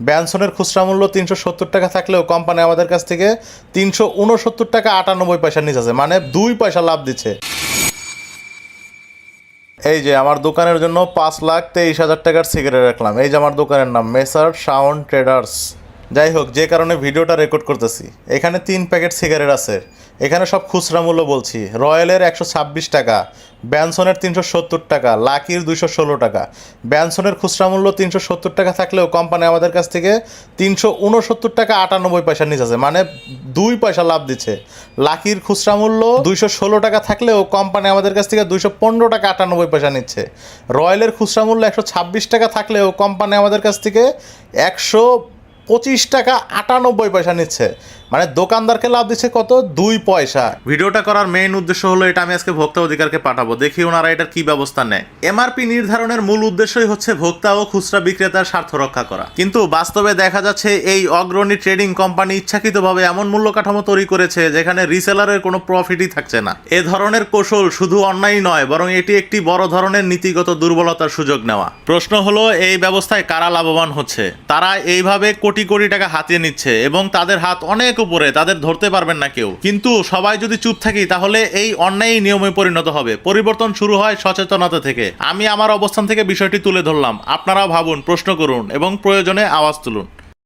ব্যানসনের খুচরা মূল্য ৩৭০ টাকা থাকলেও কোম্পানি আমাদের কাছ থেকে ৩৬৯ টাকা ৯৮ পয়সা নিচ্ছে, মানে ২ পয়সা লাভ দিচ্ছে। এই যে আমার দোকানের জন্য ৫,২৩,০০০ টাকার সিগারেট রাখলাম। এই যে আমার দোকানের নাম মেসার সাউন্ড ট্রেডার্স। যাই হোক, যে কারণে ভিডিওটা রেকর্ড করতেছি, এখানে ৩ প্যাকেট সিগারেট আছে। এখানে সব খুচরা মূল্য বলছি। রয়্যালের ১২৬ টাকা, ব্যানসনের ৩৭০ টাকা, লাকির ২১৬ টাকা। ব্যানসনের খুচরা মূল্য ৩৭০ টাকা থাকলেও কোম্পানি আমাদের কাছ থেকে ৩৬৯ টাকা ৯৮ পয়সা নিচ্ছে, মানে ২ পয়সা লাভ দিচ্ছে। লাকির খুচরা মূল্য ২১৬ টাকা থাকলেও কোম্পানি আমাদের কাছ থেকে ২১৫ টাকা ৯৮ পয়সা নিচ্ছে। রয়্যালের খুচরা মূল্য ১২৬ টাকা থাকলেও কোম্পানি আমাদের কাছ থেকে ১২৫ টাকা ৯৮ পয়সা নিচ্ছে, মানে দোকানদারকে লাভ দিচ্ছে কত? ২ পয়সা। ভিডিওটা করার মেইন উদ্দেশ্য হলো এটা আমি আজকে ভোক্তা অধিকারকে পাঠাবো, দেখি ওনারা এটার কি ব্যবস্থা নেয়। এমআরপি নির্ধারণের মূল উদ্দেশ্যই হচ্ছে ভোক্তা ও খুচরা বিক্রেতার স্বার্থ রক্ষা করা, কিন্তু বাস্তবে দেখা যাচ্ছে এই অগ্রণী ট্রেডিং কোম্পানি ইচ্ছাকৃতভাবে এমন মূল্য কাঠামো তৈরি করেছে যেখানে রিসেলারের কোনো প্রফিটই থাকছে না। এ ধরনের কৌশল শুধু অন্যায় নয়, বরং এটি একটি বড় ধরনের নীতিগত দুর্বলতার সুযোগ নেওয়া। প্রশ্ন হলো, এই ব্যবস্থায় কারা লাভবান হচ্ছে? তারা এইভাবে কোটি কোটি টাকা হাতিয়ে নিচ্ছে এবং তাদের হাত অনেক উপরে, তাদের ধরতে পারবেন না কেউ। কিন্তু সবাই যদি চুপ থাকি তাহলে এই অন্যায় নিয়মে পরিণত হবে। পরিবর্তন শুরু হয় সচেতনতা থেকে। আমি আমার অবস্থান থেকে বিষয়টি তুলে ধরলাম, আপনারা ভাবুন, প্রশ্ন করুন এবং প্রয়োজনে আওয়াজ তুলুন।